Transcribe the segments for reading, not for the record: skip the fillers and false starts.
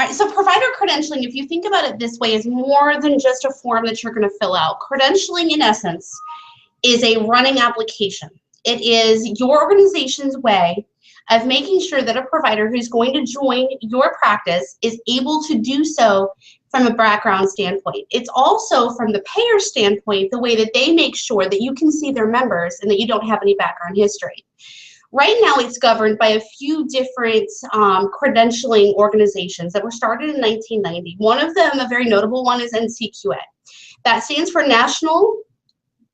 All right, so provider credentialing, if you think about it this way, is more than just a form that you're going to fill out. Credentialing, in essence, is a running application. It is your organization's way of making sure that a provider who's going to join your practice is able to do so from a background standpoint. It's also, from the payer standpoint, the way that they make sure that you can see their members and that you don't have any background history. Right now, it's governed by a few different credentialing organizations that were started in 1990. One of them, a very notable one, is NCQA. That stands for National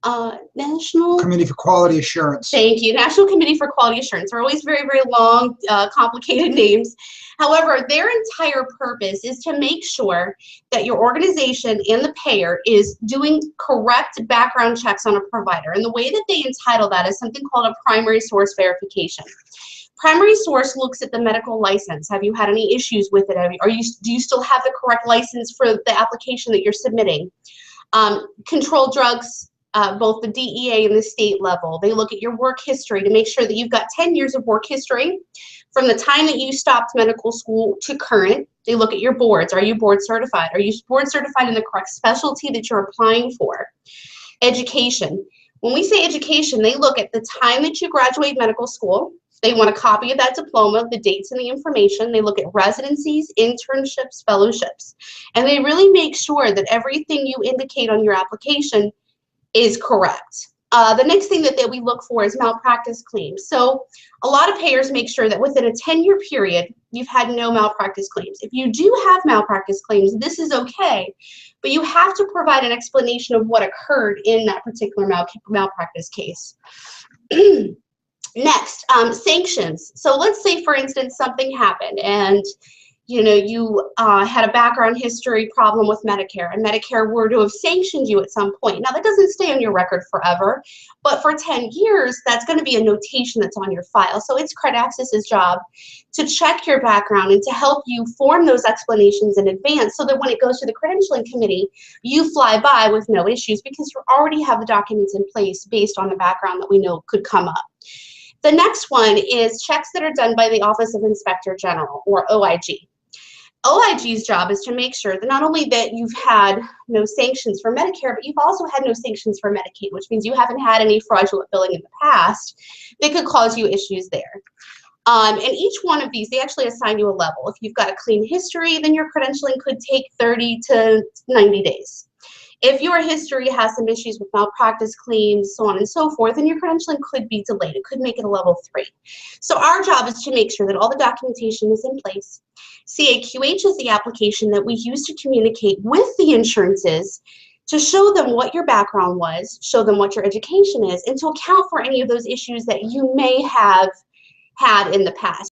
Committee for Quality Assurance. Thank you. National Committee for Quality Assurance. They're always very, very long, complicated names. However, their entire purpose is to make sure that your organization and the payer is doing correct background checks on a provider. And the way that they entitle that is something called a primary source verification. Primary source looks at the medical license. Have you had any issues with it? Do you still have the correct license for the application that you're submitting? Controlled drugs. Both the DEA and the state level. They look at your work history to make sure that you've got 10 years of work history from the time that you stopped medical school to current. They look at your boards. Are you board certified? Are you board certified in the correct specialty that you're applying for? Education. When we say education, they look at the time that you graduate medical school. They want a copy of that diploma, the dates and the information. They look at residencies, internships, fellowships. And they really make sure that everything you indicate on your application is correct. The next thing that we look for is malpractice claims. So a lot of payers make sure that within a 10-year period, you've had no malpractice claims. If you do have malpractice claims, this is okay, but you have to provide an explanation of what occurred in that particular malpractice case. Next, sanctions. So let's say, for instance, something happened and you had a background history problem with Medicare, and Medicare were to have sanctioned you at some point. Now, that doesn't stay on your record forever, but for 10 years, that's going to be a notation that's on your file. So it's CredAccess's job to check your background and to help you form those explanations in advance so that when it goes to the credentialing committee, you fly by with no issues because you already have the documents in place based on the background that we know could come up. The next one is checks that are done by the Office of Inspector General, or OIG. OIG's job is to make sure that not only that you've had no sanctions for Medicare, but you've also had no sanctions for Medicaid, which means you haven't had any fraudulent billing in the past that could cause you issues there. And each one of these, they actually assign you a level. If you've got a clean history, then your credentialing could take 30 to 90 days. If your history has some issues with malpractice claims, so on and so forth, then your credentialing could be delayed. It could make it a level 3. So our job is to make sure that all the documentation is in place. CAQH is the application that we use to communicate with the insurances to show them what your background was, show them what your education is, and to account for any of those issues that you may have had in the past.